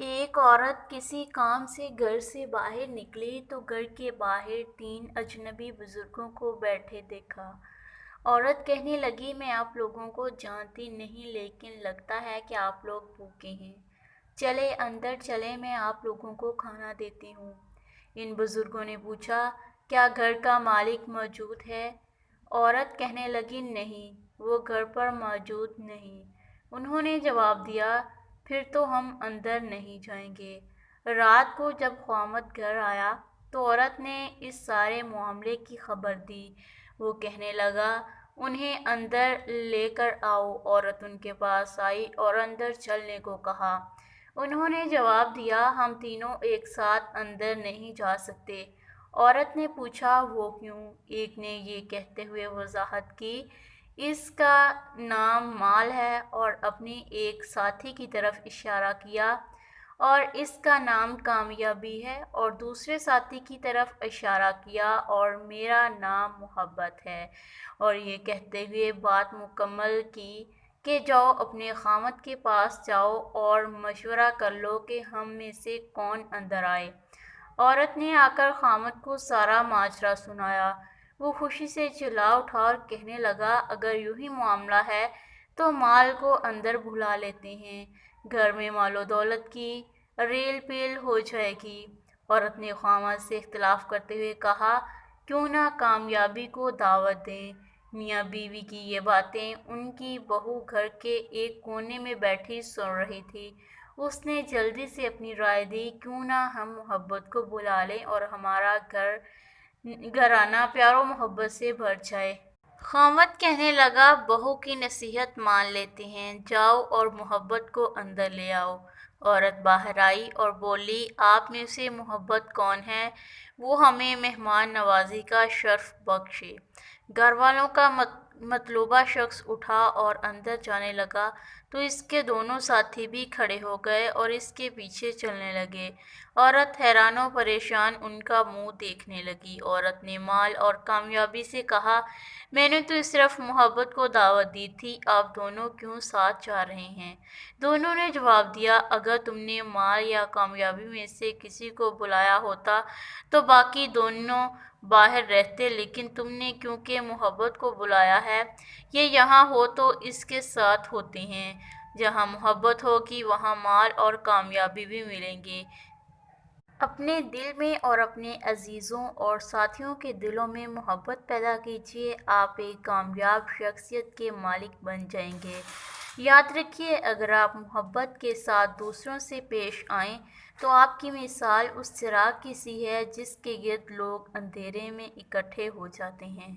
ایک عورت کسی کام سے گھر سے باہر نکلی تو گھر کے باہر 3 اجنبی بزرگوں کو بیٹھے دیکھا۔ عورت کہنے لگی، میں آپ لوگوں کو جانتی نہیں لیکن لگتا ہے کہ آپ لوگ بھوکے ہیں۔ چلے اندر چلیں، میں آپ لوگوں کو کھانا دیتی ہوں۔ ان بزرگوں نے پوچھا، کیا گھر کا مالک موجود ہے؟ عورت کہنے لگی، نہیں، وہ گھر پر موجود نہیں۔ انہوں نے جواب دیا، پھر تو ہم اندر نہیں جائیں گے۔ رات کو جب خاوند گھر آیا تو عورت نے اس سارے معاملے کی خبر دی۔ وہ کہنے لگا، انہیں اندر لے کر آؤ۔ عورت ان کے پاس آئی اور اندر چلنے کو کہا۔ انہوں نے جواب دیا، ہم تینوں ایک ساتھ اندر نہیں جا سکتے۔ عورت نے پوچھا، وہ کیوں؟ ایک نے یہ کہتے ہوئے وضاحت کی، اس کا نام مال ہے، اور اپنے ایک ساتھی کی طرف اشارہ کیا، اور اس کا نام کامیابی ہے، اور دوسرے ساتھی کی طرف اشارہ کیا، اور میرا نام محبت ہے۔ اور یہ کہتے ہوئے بات مکمل کی کہ جاؤ اپنے خاوند کے پاس جاؤ اور مشورہ کر لو کہ ہم میں سے کون اندر آئے۔ عورت نے آ کر خاوند کو سارا ماجرا سنایا۔ وہ خوشی سے چلا اٹھا اور کہنے لگا، اگر یوں ہی معاملہ ہے تو مال کو اندر بھلا لیتے ہیں، گھر میں مال و دولت کی ریل پیل ہو جائے گی۔ عورت نے خاوند سے اختلاف کرتے ہوئے کہا، کیوں نہ کامیابی کو دعوت دیں؟ میاں بیوی کی یہ باتیں ان کی بہو گھر کے ایک کونے میں بیٹھی سن رہی تھی۔ اس نے جلدی سے اپنی رائے دی، کیوں نہ ہم محبت کو بلا لیں اور ہمارا گھرانہ پیار و محبت سے بھر جائے۔ خاوند کہنے لگا، بہو کی نصیحت مان لیتے ہیں، جاؤ اور محبت کو اندر لے آؤ۔ عورت باہر آئی اور بولی، آپ میں سے محبت کون ہے؟ وہ ہمیں مہمان نوازی کا شرف بخشے۔ گھر والوں کا مطلوبہ شخص اٹھا اور اندر جانے لگا تو اس کے دونوں ساتھی بھی کھڑے ہو گئے اور اس کے پیچھے چلنے لگے۔ عورت حیران و پریشان ان کا منہ دیکھنے لگی۔ عورت نے مال اور کامیابی سے کہا، میں نے تو صرف محبت کو دعوت دی تھی، آپ دونوں کیوں ساتھ جا رہے ہیں؟ دونوں نے جواب دیا، اگر تم نے مال یا کامیابی میں سے کسی کو بلایا ہوتا تو باقی دونوں باہر رہتے، لیکن تم نے کیونکہ محبت کو بلایا ہے، یہ یہاں ہو تو اس کے ساتھ ہوتے ہیں۔ جہاں محبت ہوگی وہاں مال اور کامیابی بھی ملیں گے۔ اپنے دل میں اور اپنے عزیزوں اور ساتھیوں کے دلوں میں محبت پیدا کیجیے، آپ ایک کامیاب شخصیت کے مالک بن جائیں گے۔ یاد رکھیے، اگر آپ محبت کے ساتھ دوسروں سے پیش آئیں تو آپ کی مثال اس چراغ کی سی ہے جس کے گرد لوگ اندھیرے میں اکٹھے ہو جاتے ہیں۔